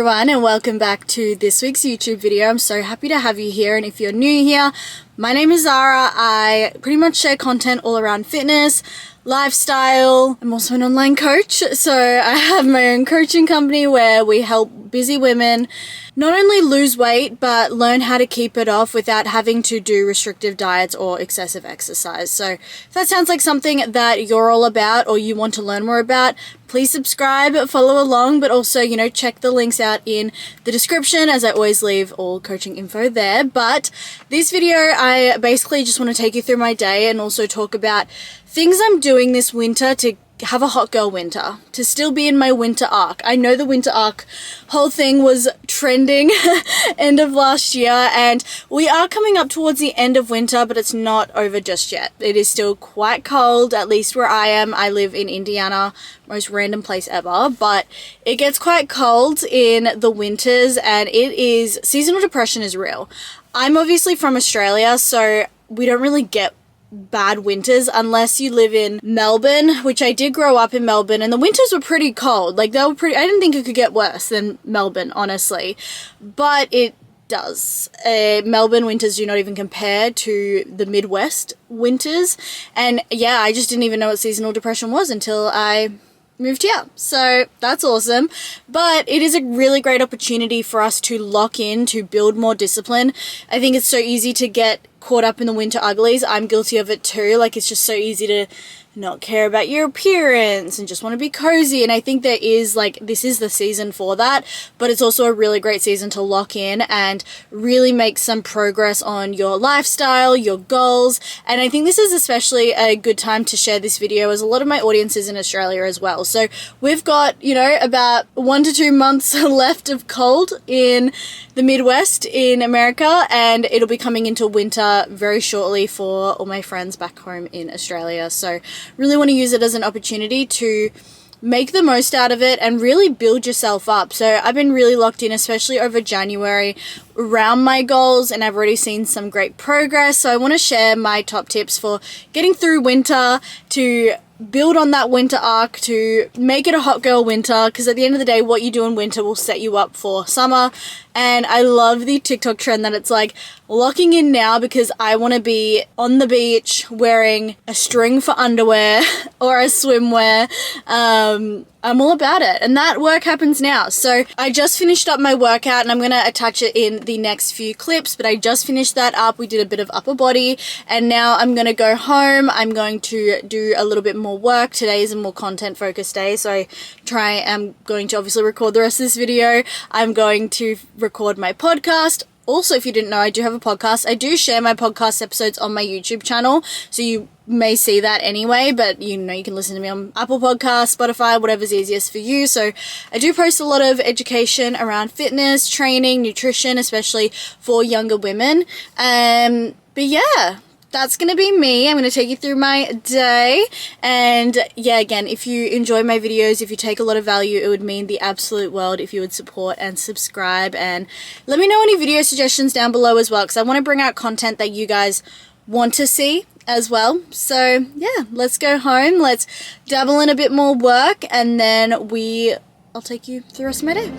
everyone, and welcome back to this week's YouTube video. I'm so happy to have you here, and if you're new here, my name is Zara. I pretty much share content all around fitness, lifestyle. I'm also an online coach, so I have my own coaching company where we help busy women not only lose weight but learn how to keep it off without having to do restrictive diets or excessive exercise. So if that sounds like something that you're all about or you want to learn more about, please subscribe, follow along, but also, check the links out in the description, as I always leave all coaching info there. But this video, I basically just want to take you through my day and also talk about things I'm doing this winter to have a hot girl winter, to still be in my winter arc. I know the winter arc whole thing was trending end of last year, and we are coming up towards the end of winter, but it's not over just yet. It is still quite cold, at least where I am. I live in Indiana, most random place ever, but it gets quite cold in the winters, and seasonal depression is real. I'm obviously from Australia, so we don't really get bad winters unless you live in Melbourne, which I did grow up in Melbourne, and the winters were pretty cold. I didn't think it could get worse than Melbourne, honestly, but it does. Melbourne winters do not even compare to the Midwest winters, and yeah, I just didn't even know what seasonal depression was until I moved here. So that's awesome. But it is a really great opportunity for us to lock in, to build more discipline. I think it's so easy to get caught up in the winter uglies. I'm guilty of it too. It's just so easy to not care about your appearance and just want to be cozy. And I think this is the season for that, but it's also a really great season to lock in and really make some progress on your lifestyle, your goals. And I think this is especially a good time to share this video, as a lot of my audience is in Australia as well. So we've got, about 1 to 2 months left of cold in the Midwest in America, and it'll be coming into winter very shortly for all my friends back home in Australia. So really want to use it as an opportunity to make the most out of it and really build yourself up. So I've been really locked in, especially over January, around my goals, and I've already seen some great progress. So I want to share my top tips for getting through winter, to build on that winter arc, to make it a hot girl winter, because at the end of the day, what you do in winter will set you up for summer. And I love the TikTok trend that it's locking in now, because I want to be on the beach wearing a string for underwear or a swimwear. I'm all about it, and that work happens now. So I just finished up my workout, and I'm going to attach it in the next few clips, but I just finished that up. We did a bit of upper body, and now I'm going to go home. I'm going to do a little bit more work. Today is a more content focused day, so I'm going to obviously record the rest of this video. I'm going to record my podcast. Also, if you didn't know, I do have a podcast. I do share my podcast episodes on my YouTube channel, so you may see that anyway, but you can listen to me on Apple Podcasts, Spotify, whatever's easiest for you. So I do post a lot of education around fitness, training, nutrition, especially for younger women. But yeah, that's going to be me. I'm going to take you through my day. And yeah, again, if you enjoy my videos, if you take a lot of value, it would mean the absolute world if you would support and subscribe. And let me know any video suggestions down below as well, because I want to bring out content that you guys want to see as well. So yeah, let's go home. Let's dabble in a bit more work, and then I'll take you through the rest of my day.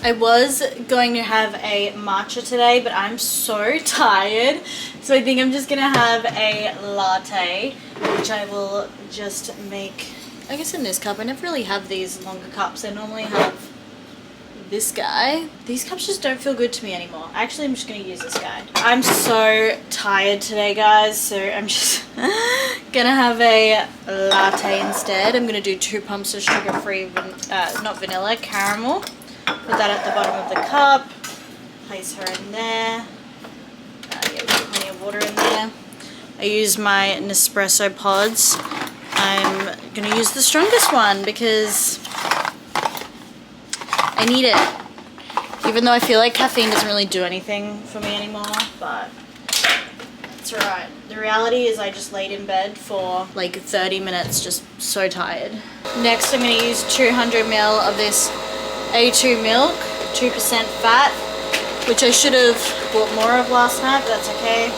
I was going to have a matcha today, but I'm so tired. So I think I'm just gonna have a latte, which I will just make, I guess in this cup. I never really have these longer cups. I normally have this guy. These cups just don't feel good to me anymore. Actually, I'm just gonna use this guy. I'm so tired today, guys, so I'm just gonna have a latte instead. I'm gonna do 2 pumps of sugar-free, not vanilla, caramel. Put that at the bottom of the cup. Place her in there. Get plenty of water in there. I use my Nespresso pods. I'm gonna use the strongest one because I need it. Even though I feel like caffeine doesn't really do anything for me anymore, but it's alright. The reality is I just laid in bed for like 30 minutes, just so tired. Next, I'm gonna use 200 ml of this A2 milk, 2% fat, which I should have bought more of last night, but that's okay.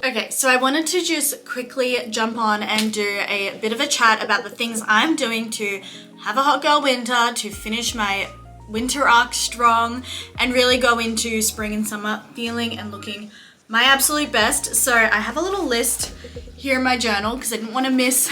Okay, so I wanted to just quickly jump on and do a bit of a chat about the things I'm doing to have a hot girl winter, to finish my winter arc strong, and really go into spring and summer feeling and looking my absolute best. So I have a little list here in my journal because I didn't want to miss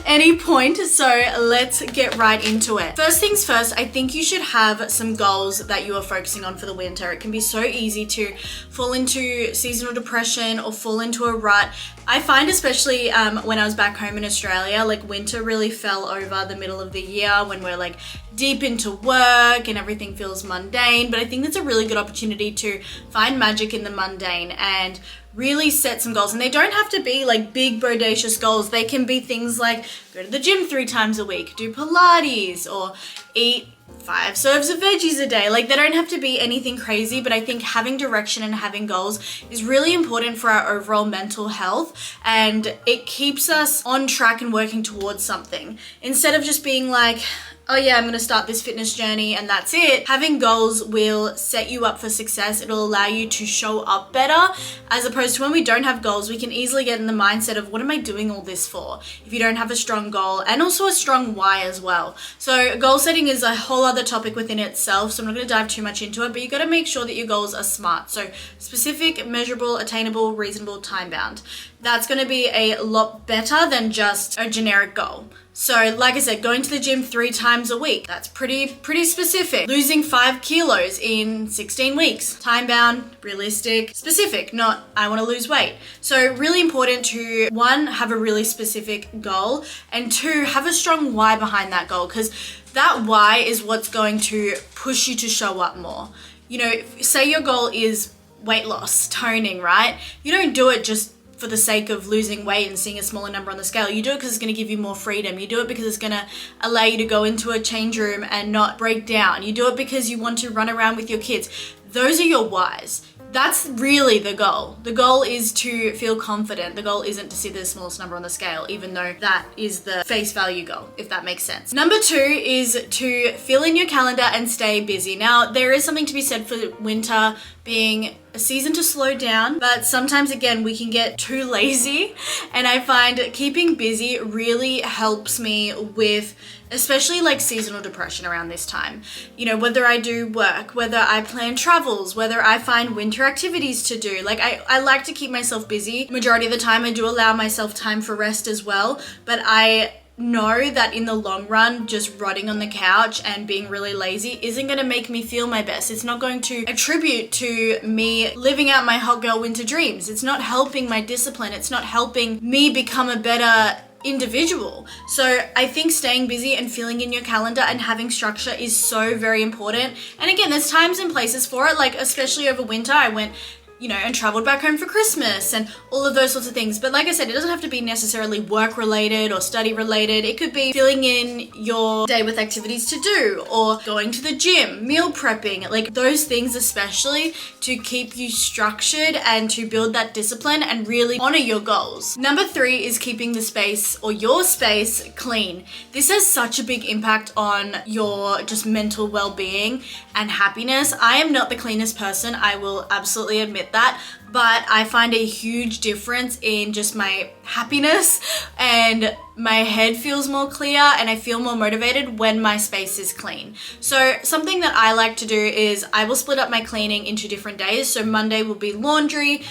any point, so let's get right into it. First things first, I think you should have some goals that you are focusing on for the winter. It can be so easy to fall into seasonal depression or fall into a rut. I find especially when I was back home in Australia, like winter really fell over the middle of the year when we're like deep into work and everything feels mundane, but I think that's a really good opportunity to find magic in the mundane and really set some goals. And they don't have to be like big bodacious goals. They can be things like go to the gym 3 times a week, do Pilates, or eat 5 serves of veggies a day. Like they don't have to be anything crazy, but I think having direction and having goals is really important for our overall mental health, and it keeps us on track and working towards something instead of just being like, oh yeah, I'm gonna start this fitness journey and that's it. Having goals will set you up for success. It'll allow you to show up better, as opposed to when we don't have goals, we can easily get in the mindset of what am I doing all this for? If you don't have a strong goal and also a strong why as well. So goal setting is a whole other topic within itself, so I'm not gonna dive too much into it, but you gotta make sure that your goals are smart. So specific, measurable, attainable, reasonable, time bound. That's gonna be a lot better than just a generic goal. So like I said, going to the gym 3 times a week, that's pretty specific. Losing 5 kilos in 16 weeks, time bound, realistic, specific, not I want to lose weight. So really important to 1, have a really specific goal, and 2, have a strong why behind that goal, because that why is what's going to push you to show up more. You know, say your goal is weight loss, toning, right? You don't do it just for the sake of losing weight and seeing a smaller number on the scale. You do it because it's going to give you more freedom. You do it because it's going to allow you to go into a change room and not break down. You do it because you want to run around with your kids. Those are your whys. That's really the goal. The goal is to feel confident. The goal isn't to see the smallest number on the scale, even though that is the face value goal, if that makes sense. Number 2 is to fill in your calendar and stay busy. Now, there is something to be said for winter being a season to slow down, but sometimes again we can get too lazy, and I find keeping busy really helps me with especially like seasonal depression around this time. You know, whether I do work, whether I plan travels, whether I find winter activities to do. Like I like to keep myself busy. Majority of the time I do allow myself time for rest as well, but I know that in the long run, just rotting on the couch and being really lazy isn't going to make me feel my best. It's not going to attribute to me living out my hot girl winter dreams. It's not helping my discipline. It's not helping me become a better individual. So I think staying busy and filling in your calendar and having structure is so very important. And again, there's times and places for it. Like especially over winter, I went you know, and traveled back home for Christmas and all of those sorts of things. But like I said, it doesn't have to be necessarily work related or study related. It could be filling in your day with activities to do, or going to the gym, meal prepping, like those things especially, to keep you structured and to build that discipline and really honor your goals. Number 3 is keeping the space or your space clean. This has such a big impact on your just mental well-being and happiness. I am not the cleanest person, I will absolutely admit that, but I find a huge difference in just my happiness, and my head feels more clear and I feel more motivated when my space is clean. So something that I like to do is I will split up my cleaning into different days. So Monday will be laundry,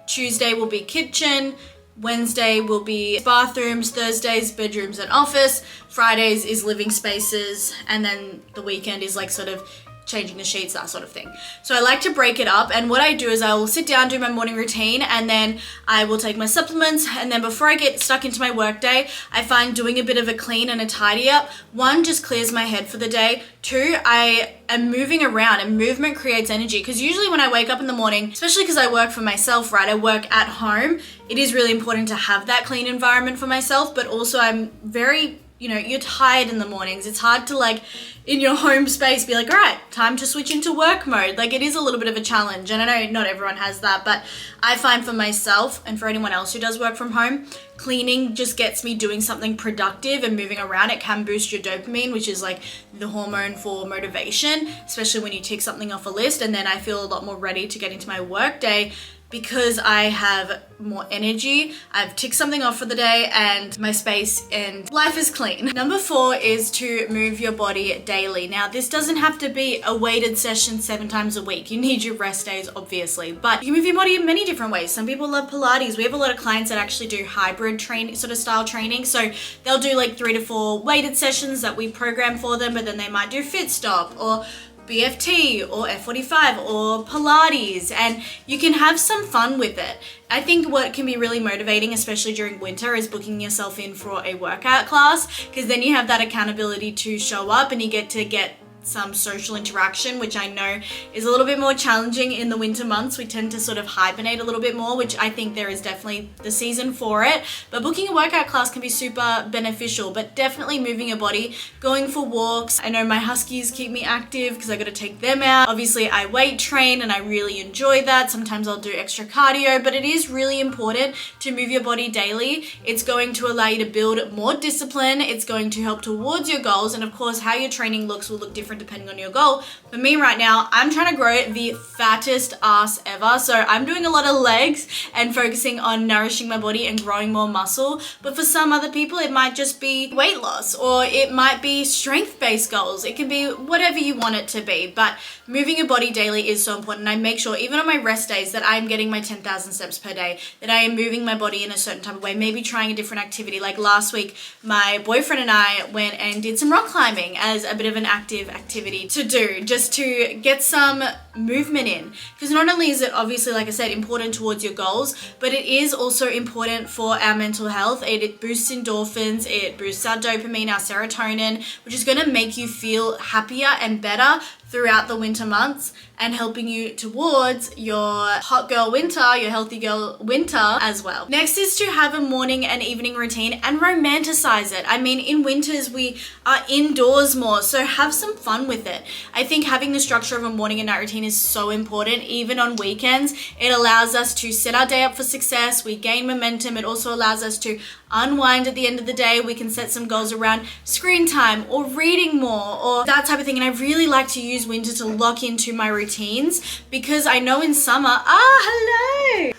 Tuesday will be kitchen, Wednesday will be bathrooms, Thursdays bedrooms and office, Fridays is living spaces, and then the weekend is like sort of changing the sheets, that sort of thing. So I like to break it up, and what I do is I will sit down, do my morning routine, and then I will take my supplements, and then before I get stuck into my work day, I find doing a bit of a clean and a tidy up, 1, just clears my head for the day, 2, I am moving around, and movement creates energy, because usually when I wake up in the morning, especially because I work for myself, right, I work at home, it is really important to have that clean environment for myself, but also I'm very, you know, you're tired in the mornings. It's hard to like in your home space be like, all right, time to switch into work mode. Like, it is a little bit of a challenge, and I know not everyone has that, but I find for myself and for anyone else who does work from home, cleaning just gets me doing something productive and moving around. It can boost your dopamine, which is like the hormone for motivation, especially when you tick something off a list, and then I feel a lot more ready to get into my work day because I have more energy, I've ticked something off for the day, and my space and life is clean. Number 4 is to move your body daily. Now, this doesn't have to be a weighted session 7 times a week. You need your rest days, obviously, but you move your body in many different ways. Some people love Pilates. We have a lot of clients that actually do hybrid training, sort of style training. So they'll do like 3 to 4 weighted sessions that we program for them, but then they might do Fit Stop or BFT or F45 or Pilates, and you can have some fun with it. I think what can be really motivating, especially during winter, is booking yourself in for a workout class, because then you have that accountability to show up and you get to get some social interaction, which I know is a little bit more challenging in the winter months. We tend to sort of hibernate a little bit more, which I think there is definitely the season for it. But booking a workout class can be super beneficial, but definitely moving your body, going for walks. I know my huskies keep me active because I got to take them out. Obviously, I weight train and I really enjoy that. Sometimes I'll do extra cardio, but it is really important to move your body daily. It's going to allow you to build more discipline. It's going to help towards your goals. And of course, how your training looks will look different depending on your goal. For me right now, I'm trying to grow the fattest ass ever. So I'm doing a lot of legs and focusing on nourishing my body and growing more muscle. But for some other people, it might just be weight loss, or it might be strength-based goals. It can be whatever you want it to be. But moving your body daily is so important. I make sure even on my rest days that I'm getting my 10,000 steps per day, that I am moving my body in a certain type of way, maybe trying a different activity. Like last week, my boyfriend and I went and did some rock climbing as a bit of an active activity to do, just to get some movement in. Because not only is it obviously, like I said, important towards your goals, but it is also important for our mental health. It boosts endorphins, it boosts our dopamine, our serotonin, which is going to make you feel happier and better throughout the winter months, and helping you towards your hot girl winter, your healthy girl winter as well. Next is to have a morning and evening routine and romanticize it. I mean, in winters we are indoors more, so have some fun with it. I think having the structure of a morning and night routine is so important. Even on weekends, it allows us to set our day up for success. We gain momentum. It also allows us to unwind at the end of the day. We can set some goals around screen time or reading more or that type of thing. And I really like to use winter to lock into my routines, because I know in summer, hello!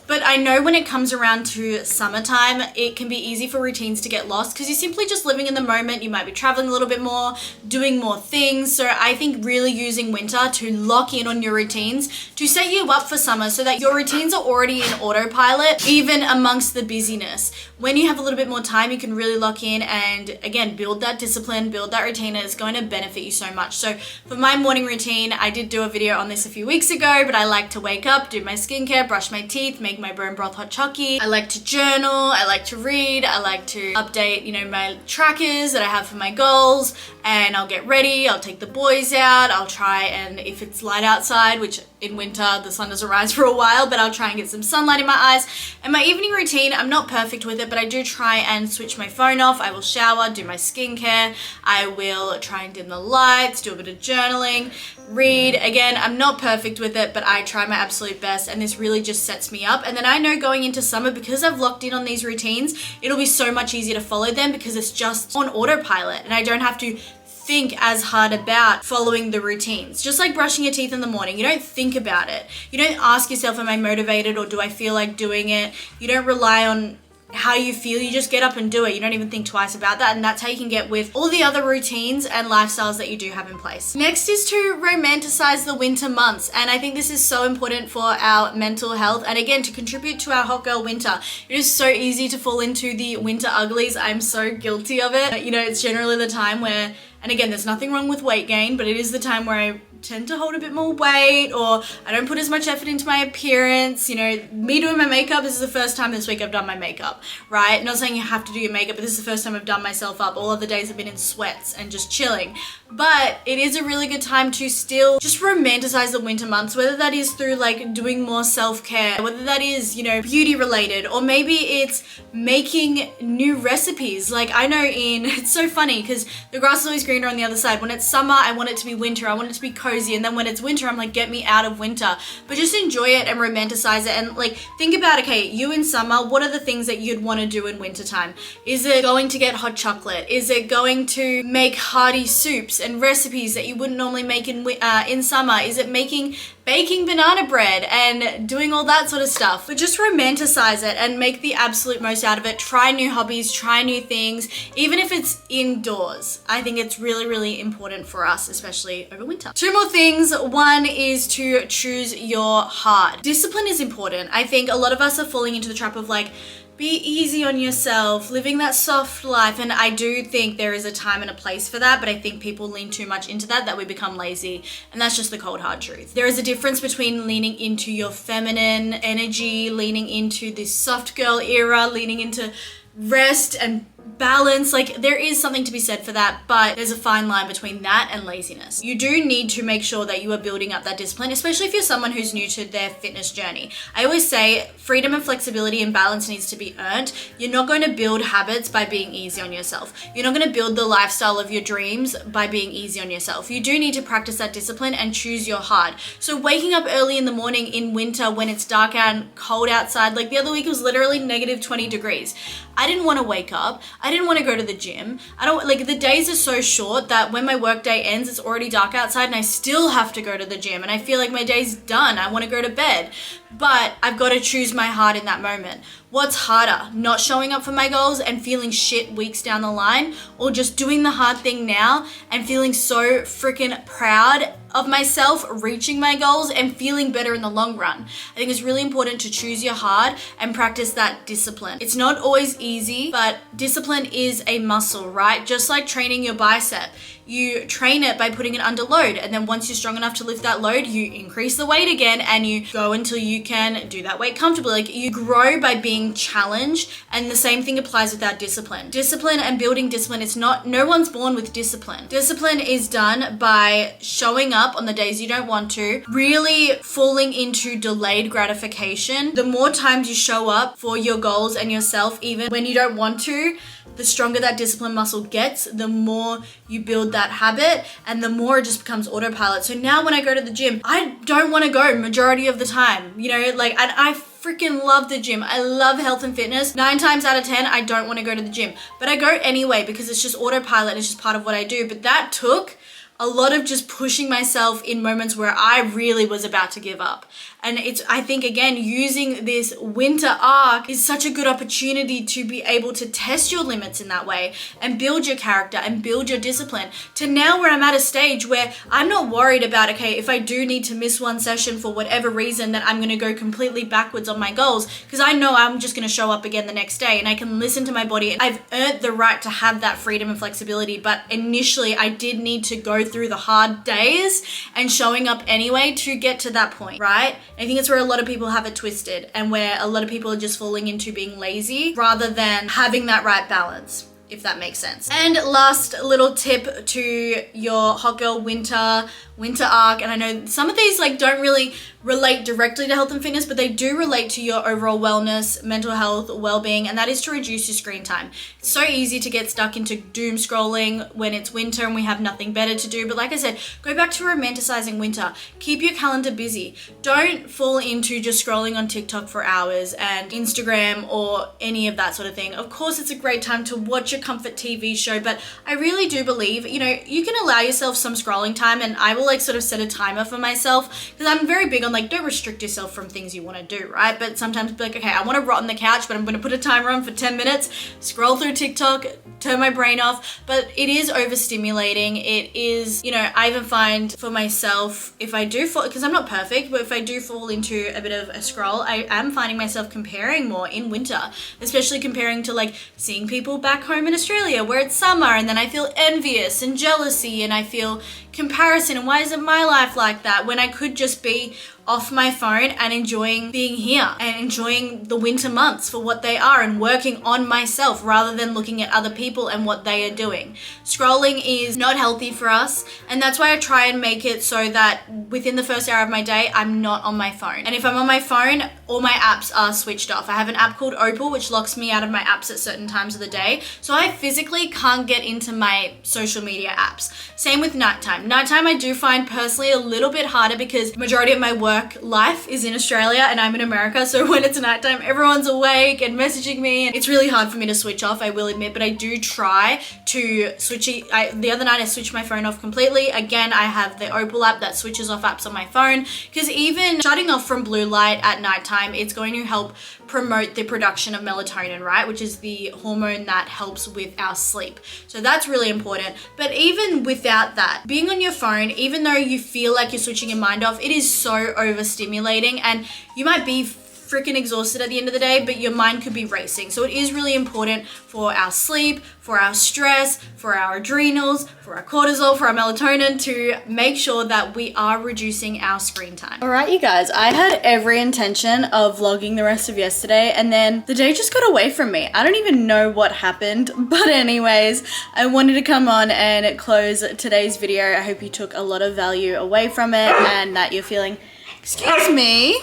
But I know when it comes around to summertime, it can be easy for routines to get lost because you're simply just living in the moment. You might be traveling a little bit more, doing more things. So I think really using winter to lock in on your routines to set you up for summer so that your routines are already in autopilot, even amongst the busyness. When you have a little bit more time, you can really lock in and again, build that discipline, build that routine, and it's going to benefit you so much. So for my morning routine, I did do a video on this a few weeks ago, but I like to wake up, do my skincare, brush my teeth, make my bone broth hot chocolate. I like to journal, I like to read, I like to update, my trackers that I have for my goals, and I'll get ready, I'll take the boys out, I'll try, and if it's light outside, which in winter the sun doesn't rise for a while, but I'll try and get some sunlight in my eyes. And my evening routine, I'm not perfect with it, but I do try and switch my phone off. I will shower, do my skincare, I will try and dim the lights, do a bit of journaling, read. Again, I'm not perfect with it, but I try my absolute best, and this really just sets me up. And then I know going into summer, because I've locked in on these routines, it'll be so much easier to follow them because it's just on autopilot and I don't have to think as hard about following the routines. Just like brushing your teeth in the morning, you don't think about it. You don't ask yourself, am I motivated or do I feel like doing it? You don't rely on how you feel, you just get up and do it. You don't even think twice about that, and that's how you can get with all the other routines and lifestyles that you do have in place. Next is to romanticize the winter months, and I think this is so important for our mental health and again to contribute to our hot girl winter. It is so easy to fall into the winter uglies. I'm so guilty of it. You know, it's generally the time where, and again, there's nothing wrong with weight gain, but it is the time where I tend to hold a bit more weight, or I don't put as much effort into my appearance. You know, me doing my makeup, this is the first time this week I've done my makeup, right? Not saying you have to do your makeup, but this is the first time I've done myself up. All other days I've been in sweats and just chilling. But it is a really good time to still just romanticize the winter months, whether that is through like doing more self-care, whether that is, you know, beauty related, or maybe it's making new recipes. Like I know it's so funny because the grass is always greener on the other side. When it's summer, I want it to be winter. I want it to be cozy. And then when it's winter, I'm like, get me out of winter. But just enjoy it and romanticize it. And like, think about, okay, you in summer, what are the things that you'd want to do in wintertime? Is it going to get hot chocolate? Is it going to make hearty soups and recipes that you wouldn't normally make in summer? Is it baking banana bread and doing all that sort of stuff? But just romanticize it and make the absolute most out of it. Try new hobbies, try new things, even if it's indoors. I think it's really, really important for us, especially over winter. Two more things. One is to choose your hard. Discipline is important. I think a lot of us are falling into the trap of like, be easy on yourself, living that soft life. And I do think there is a time and a place for that, but I think people lean too much into that we become lazy. And that's just the cold hard truth. There is a difference between leaning into your feminine energy, leaning into this soft girl era, leaning into rest and balance. Like there is something to be said for that, but there's a fine line between that and laziness. You do need to make sure that you are building up that discipline, especially if you're someone who's new to their fitness journey. I always say freedom and flexibility and balance needs to be earned. You're not going to build habits by being easy on yourself. You're not going to build the lifestyle of your dreams by being easy on yourself. You do need to practice that discipline and choose your hard. So waking up early in the morning in winter when it's dark out and cold outside, like the other week it was literally negative 20 degrees. I didn't want to wake up. I didn't want to go to the gym. The days are so short that when my work day ends, it's already dark outside and I still have to go to the gym and I feel like my day's done. I want to go to bed, but I've got to choose my heart in that moment. What's harder, not showing up for my goals and feeling shit weeks down the line, or just doing the hard thing now and feeling so freaking proud of myself, reaching my goals and feeling better in the long run? I think it's really important to choose your hard and practice that discipline. It's not always easy, but discipline is a muscle, right? Just like training your bicep. You train it by putting it under load, and then once you're strong enough to lift that load, you increase the weight again and you go until you can do that weight comfortably. Like you grow by being challenged, and the same thing applies with our discipline. Discipline and building discipline, no one's born with discipline. Discipline is done by showing up on the days you don't want to, really falling into delayed gratification. The more times you show up for your goals and yourself, even when you don't want to, the stronger that discipline muscle gets, the more you build that habit and the more it just becomes autopilot. So now when I go to the gym, I don't want to go majority of the time, you know, and I freaking love the gym. I love health and fitness. 9 times out of 10, I don't want to go to the gym, but I go anyway because it's just autopilot. It's just part of what I do. But that took a lot of just pushing myself in moments where I really was about to give up. And I think again, using this winter arc is such a good opportunity to be able to test your limits in that way and build your character and build your discipline to now where I'm at a stage where I'm not worried about, okay, if I do need to miss one session for whatever reason, that I'm going to go completely backwards on my goals, because I know I'm just going to show up again the next day and I can listen to my body. I've earned the right to have that freedom and flexibility, but initially I did need to go through the hard days and showing up anyway to get to that point, right? I think it's where a lot of people have it twisted and where a lot of people are just falling into being lazy rather than having that right balance, if that makes sense. And last little tip to your hot girl winter arc, and I know some of these don't really relate directly to health and fitness, but they do relate to your overall wellness, mental health, well-being, and that is to reduce your screen time. It's so easy to get stuck into doom scrolling when it's winter and we have nothing better to do. But like I said, go back to romanticizing winter. Keep your calendar busy. Don't fall into just scrolling on TikTok for hours and Instagram or any of that sort of thing. Of course, it's a great time to watch a comfort TV show, but I really do believe, you know, you can allow yourself some scrolling time, and I will like sort of set a timer for myself because I'm very big on like, don't restrict yourself from things you want to do, right? But sometimes be like, okay, I want to rot on the couch, but I'm going to put a timer on for 10 minutes, scroll through TikTok, turn my brain off. But it is overstimulating. It is, you know, I even find for myself, if I do fall, because I'm not perfect, but if I do fall into a bit of a scroll, I am finding myself comparing more in winter, especially comparing to like seeing people back home in Australia where it's summer, and then I feel envious and jealousy and I feel comparison, and why isn't my life like that when I could just be off my phone and enjoying being here and enjoying the winter months for what they are and working on myself rather than looking at other people and what they are doing. Scrolling is not healthy for us, and that's why I try and make it so that within the first hour of my day, I'm not on my phone. And if I'm on my phone, all my apps are switched off. I have an app called Opal, which locks me out of my apps at certain times of the day. So I physically can't get into my social media apps. Same with nighttime. Nighttime I do find personally a little bit harder because the majority of my work life is in Australia and I'm in America. So when it's nighttime, everyone's awake and messaging me, and it's really hard for me to switch off, I will admit, but I do try to switch it. The other night I switched my phone off completely. Again, I have the Opal app that switches off apps on my phone, because even shutting off from blue light at nighttime, it's going to help promote the production of melatonin, right? Which is the hormone that helps with our sleep. So that's really important. But even without that, being on your phone, even though you feel like you're switching your mind off, it is so overstimulating, and you might be freaking exhausted at the end of the day, but your mind could be racing. So it is really important for our sleep, for our stress, for our adrenals, for our cortisol, for our melatonin, to make sure that we are reducing our screen time. All right, you guys, I had every intention of vlogging the rest of yesterday, and then the day just got away from me. I don't even know what happened, but anyways, I wanted to come on and close today's video. I hope you took a lot of value away from it and that you're feeling, excuse me,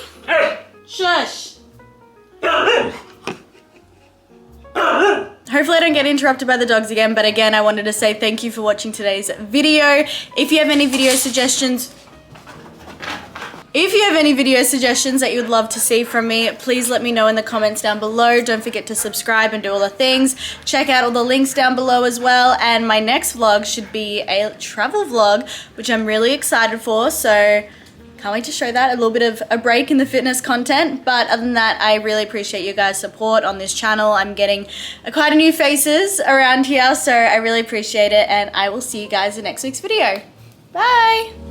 shush. Hopefully I don't get interrupted by the dogs again, but again, I wanted to say thank you for watching today's video. If you have any video suggestions that you would love to see from me, please let me know in the comments down below. Don't forget to subscribe and do all the things. Check out all the links down below as well. And my next vlog should be a travel vlog, which I'm really excited for. So can't wait to show that. A little bit of a break in the fitness content. But other than that, I really appreciate you guys' support on this channel. I'm getting quite a new faces around here, so I really appreciate it. And I will see you guys in next week's video. Bye.